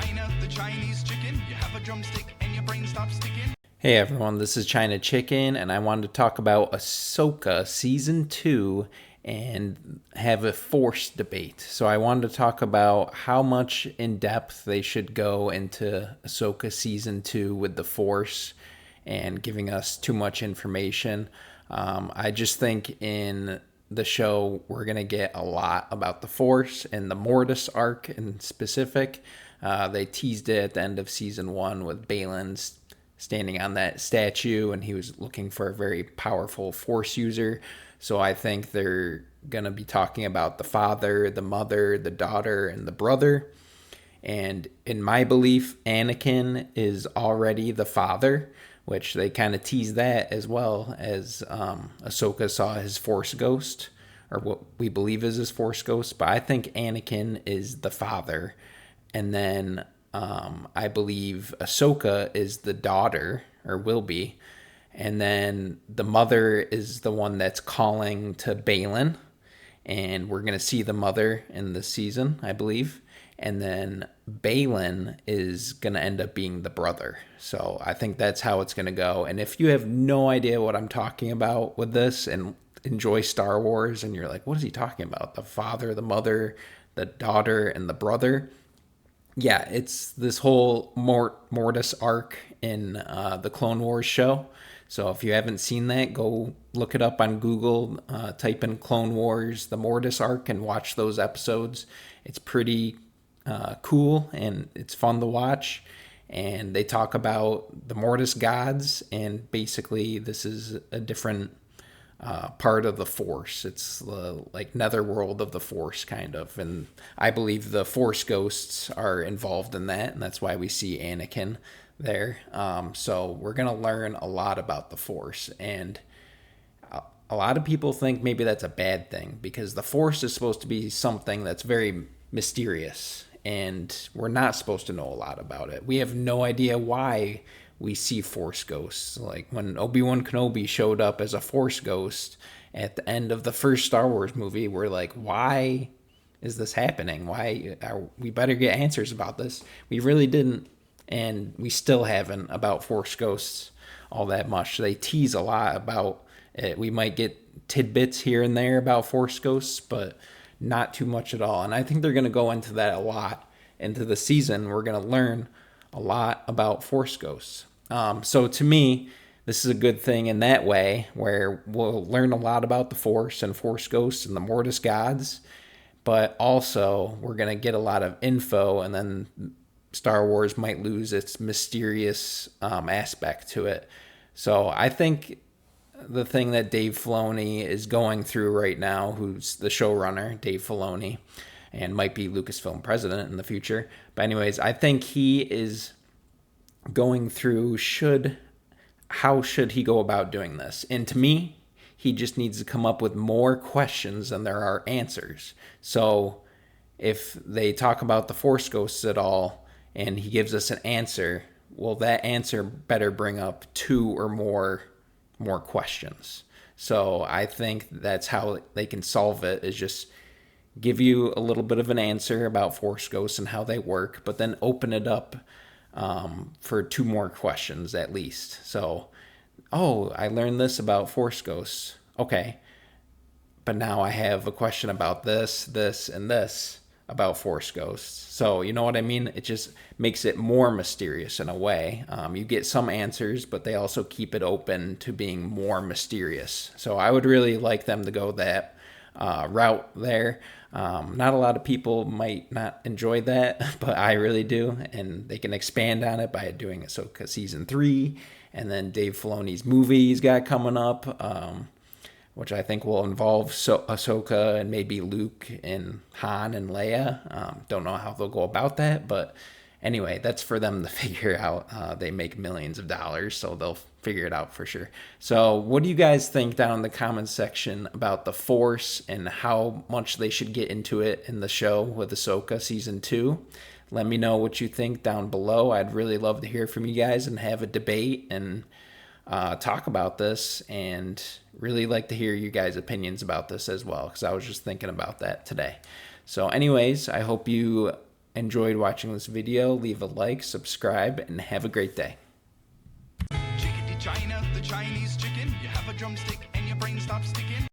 China, the Chinese chicken. You have a drumstick and your brain stops sticking. Hey everyone, this is China Chicken, and I wanted to talk about Ahsoka Season 2 and have a Force debate. So I wanted to talk about how much in depth they should go into Ahsoka Season 2 with the Force and giving us too much information. I just think in the show we're going to get a lot about the Force and the Mortis arc in specific. They teased it at the end of Season 1 with Balin's standing on that statue, and he was looking for a very powerful Force user. So I think they're going to be talking about the father, the mother, the daughter, and the brother. And in my belief, Anakin is already the father, which they kind of tease that as well, as Ahsoka saw his Force ghost, or what we believe is his Force ghost. But I think Anakin is the father. And then I believe Ahsoka is the daughter, or will be. And then the mother is the one that's calling to Balin. And we're going to see the mother in this season, I believe. And then Balin is going to end up being the brother. So I think that's how it's going to go. And if you have no idea what I'm talking about with this and enjoy Star Wars and you're like, what is he talking about? The father, the mother, the daughter, and the brother. Yeah, it's this whole Mortis arc in the Clone Wars show. So if you haven't seen that, go look it up on Google, type in Clone Wars, the Mortis arc, and watch those episodes. It's pretty cool, and it's fun to watch. And they talk about the Mortis gods, and basically this is a different part of the Force. It's the like netherworld of the Force, kind of. And I believe the Force ghosts are involved in that, and that's why we see Anakin there. So we're going to learn a lot about the Force. And a lot of people think maybe that's a bad thing, because the Force is supposed to be something that's very mysterious, and we're not supposed to know a lot about it. We have no idea why we see Force ghosts. Like when Obi-Wan Kenobi showed up as a Force ghost at the end of the first Star Wars movie, we're like, why is this happening? We better get answers about this. We really didn't, and we still haven't, about Force ghosts all that much. They tease a lot about it. We might get tidbits here and there about Force ghosts, but not too much at all. And I think they're going to go into that a lot into the season. We're going to learn a lot about Force ghosts. So to me, this is a good thing in that way, where we'll learn a lot about the Force and Force ghosts and the Mortis gods, but also we're going to get a lot of info, and then Star Wars might lose its mysterious aspect to it. So I think the thing that Dave Filoni is going through right now, who's the showrunner, Dave Filoni, and might be Lucasfilm president in the future. But anyways, I think he is going through how should he go about doing this? And to me, he just needs to come up with more questions than there are answers. So if they talk about the Force ghosts at all and he gives us an answer, well, that answer better bring up two or more questions. So I think that's how they can solve it, is just give you a little bit of an answer about Force ghosts and how they work, but then open it up for two more questions at least. So, I learned this about Force ghosts. Okay, but now I have a question about this, and this about Force ghosts. So, you know what I mean? It just makes it more mysterious in a way. You get some answers, but they also keep it open to being more mysterious. So I would really like them to go that route there. Not a lot of people might not enjoy that, but I really do, and they can expand on it by doing Ahsoka Season 3, and then Dave Filoni's movie he's got coming up, which I think will involve Ahsoka and maybe Luke and Han and Leia. Don't know how they'll go about that, but anyway, that's for them to figure out. They make millions of dollars, so they'll figure it out for sure. So what do you guys think down in the comments section about the Force and how much they should get into it in the show with Ahsoka Season 2? Let me know what you think down below. I'd really love to hear from you guys and have a debate and talk about this, and really like to hear you guys' opinions about this as well, because I was just thinking about that today. So anyways, I hope you enjoyed watching this video, leave a like, subscribe, and have a great day. Chickadee China, the Chinese chicken. You have a drumstick and your brain stops sticking.